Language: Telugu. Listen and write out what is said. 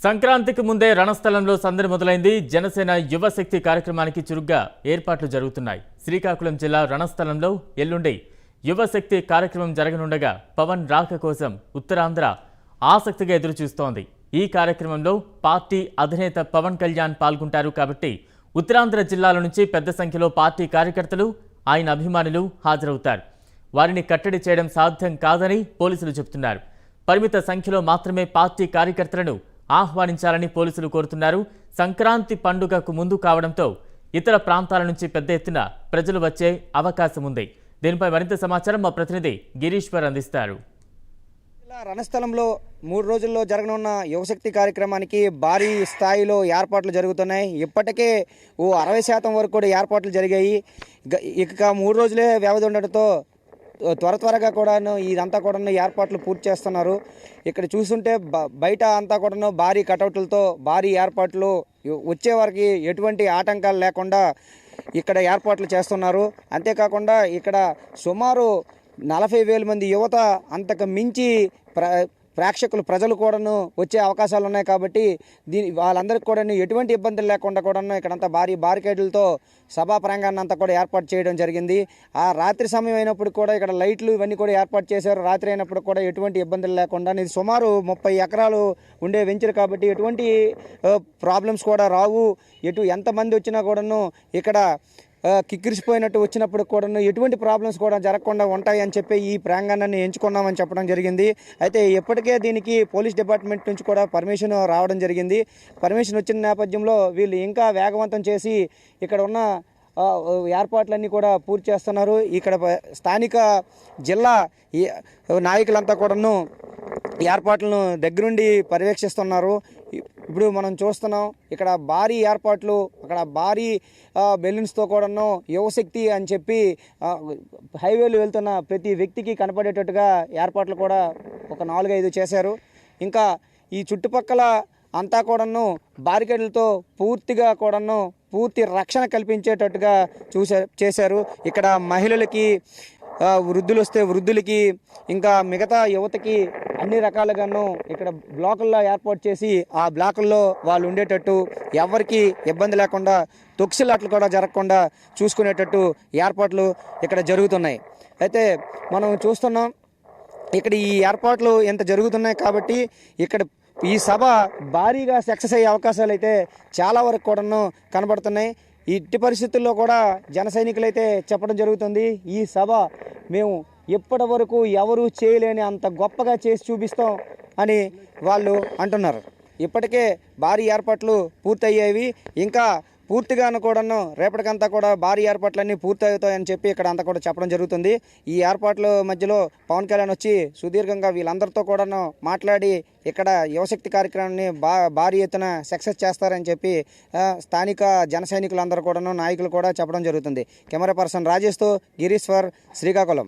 సంక్రాంతికి ముందే రణస్థలంలో సందడి మొదలైంది. జనసేన యువశక్తి కార్యక్రమానికి చురుగ్గా ఏర్పాట్లు జరుగుతున్నాయి. శ్రీకాకుళం జిల్లా రణస్థలంలో ఎల్లుండి యువశక్తి కార్యక్రమం జరగనుండగా పవన్ రాక కోసం ఉత్తరాంధ్ర ఆసక్తిగా ఎదురుచూస్తోంది. ఈ కార్యక్రమంలో పార్టీ అధినేత పవన్ కళ్యాణ్ పాల్గొంటారు కాబట్టి ఉత్తరాంధ్ర జిల్లాల నుంచి పెద్ద సంఖ్యలో పార్టీ కార్యకర్తలు, ఆయన అభిమానులు హాజరవుతారు. వారిని కట్టడి చేయడం సాధ్యం కాదని పోలీసులు చెబుతున్నారు. పరిమిత సంఖ్యలో మాత్రమే పార్టీ కార్యకర్తలను ఆహ్వానించాలని పోలీసులు కోరుతున్నారు. సంక్రాంతి పండుగకు ముందు కావడంతో ఇతర ప్రాంతాల నుంచి పెద్ద ఎత్తున ప్రజలు వచ్చే అవకాశం ఉంది. దీనిపై మరింత సమాచారం మా ప్రతినిధి గిరీశ్వర్ అందిస్తారు. రణస్థలంలో 3 రోజుల్లో జరగనున్న యువశక్తి కార్యక్రమానికి భారీ స్థాయిలో ఏర్పాట్లు జరుగుతున్నాయి. ఇప్పటికే 60% వరకు కూడా ఏర్పాట్లు జరిగాయి. ఇక 3 రోజులే వ్యవధి ఉండడంతో త్వరగా కూడాను ఇదంతా కూడా ఏర్పాట్లు పూర్తి చేస్తున్నారు. ఇక్కడ చూస్తుంటే బయట అంతా కూడా భారీ కటౌట్లతో భారీ ఏర్పాట్లు, వచ్చే వారికి ఎటువంటి ఆటంకాలు లేకుండా ఇక్కడ ఏర్పాట్లు చేస్తున్నారు. అంతేకాకుండా ఇక్కడ సుమారు 40,000 మంది యువత, అంతకు మించి ప్రేక్షకులు, ప్రజలు కూడాను వచ్చే అవకాశాలు ఉన్నాయి. కాబట్టి వాళ్ళందరికీ కూడా ఎటువంటి ఇబ్బందులు లేకుండా కూడాను ఇక్కడంతా భారీ బారికేడ్లతో సభా ప్రాంగణాన్ని అంతా కూడా ఏర్పాటు చేయడం జరిగింది. ఆ రాత్రి సమయం అయినప్పుడు కూడా ఇక్కడ లైట్లు ఇవన్నీ కూడా ఏర్పాటు చేశారు. రాత్రి అయినప్పుడు కూడా ఎటువంటి ఇబ్బందులు లేకుండా, ఇది సుమారు 30 ఎకరాలు ఉండే వెంచర్ కాబట్టి ఎటువంటి ప్రాబ్లమ్స్ కూడా రావు. ఎంతమంది వచ్చినా కూడాను ఇక్కడ కిక్కిరిసిపోయినట్టు వచ్చినప్పుడు కూడా ఎటువంటి ప్రాబ్లమ్స్ కూడా జరగకుండా ఉంటాయని చెప్పి ఈ ప్రాంగణాన్ని ఎంచుకున్నామని చెప్పడం జరిగింది. అయితే ఇప్పటికే దీనికి పోలీస్ డిపార్ట్మెంట్ నుంచి కూడా పర్మిషన్ రావడం జరిగింది. పర్మిషన్ వచ్చిన నేపథ్యంలో వీళ్ళు ఇంకా వేగవంతం చేసి ఇక్కడ ఉన్న ఏర్పాట్లన్నీ కూడా పూర్తి చేస్తున్నారు. ఇక్కడ స్థానిక జిల్లా నాయకులంతా కూడాను ఏర్పాట్లను దగ్గరుండి పర్యవేక్షిస్తున్నారు. ఇప్పుడు మనం చూస్తున్నాం ఇక్కడ భారీ ఏర్పాట్లు, అక్కడ భారీ బెలూన్స్తో కూడాను యువశక్తి అని చెప్పి హైవేలు వెళ్తున్న ప్రతి వ్యక్తికి కనపడేటట్టుగా ఏర్పాట్లు కూడా ఒక 4-5 చేశారు. ఇంకా ఈ చుట్టుపక్కల అంతా కూడాను బారికేడ్లతో పూర్తిగా కూడాను పూర్తి రక్షణ కల్పించేటట్టుగా చేశారు. ఇక్కడ మహిళలకి, వృద్ధులు వస్తే వృద్ధులకి, ఇంకా మిగతా యువతకి అన్ని రకాలుగాను ఇక్కడ బ్లాకుల్లో ఏర్పాటు చేసి ఆ బ్లాకుల్లో వాళ్ళు ఉండేటట్టు, ఎవరికి ఇబ్బంది లేకుండా, తొక్సిలాట్లు కూడా జరగకుండా చూసుకునేటట్టు ఏర్పాట్లు ఇక్కడ జరుగుతున్నాయి. అయితే మనం చూస్తున్నాం ఇక్కడ ఈ ఏర్పాట్లు ఎంత జరుగుతున్నాయి కాబట్టి ఇక్కడ ఈ సభ భారీగా సక్సెస్ అయ్యే అవకాశాలు అయితే చాలా వరకు కూడాను కనబడుతున్నాయి. ఇట్టి పరిస్థితుల్లో కూడా జన సైనికులైతే చెప్పడం జరుగుతుంది, ఈ సభ మేము ఇప్పటి వరకు ఎవరూ చేయలేని అంత గొప్పగా చేసి చూపిస్తాం అని వాళ్ళు అంటున్నారు. ఇప్పటికే భారీ ఏర్పాట్లు పూర్తయ్యేవి, ఇంకా పూర్తిగాను కూడాను రేపటికంతా కూడా భారీ ఏర్పాట్లన్నీ పూర్తి అవుతాయని చెప్పి ఇక్కడ అంతా కూడా చెప్పడం జరుగుతుంది. ఈ ఏర్పాట్ల మధ్యలో పవన్ కళ్యాణ్ వచ్చి సుదీర్ఘంగా వీళ్ళందరితో కూడాను మాట్లాడి ఇక్కడ యువశక్తి కార్యక్రమాన్ని భారీ ఎత్తున సక్సెస్ చేస్తారని చెప్పి స్థానిక జన సైనికులందరూ కూడాను, నాయకులు కూడా చెప్పడం జరుగుతుంది. కెమెరా పర్సన్ రాజేష్తో గిరీశ్వర్, శ్రీకాకుళం.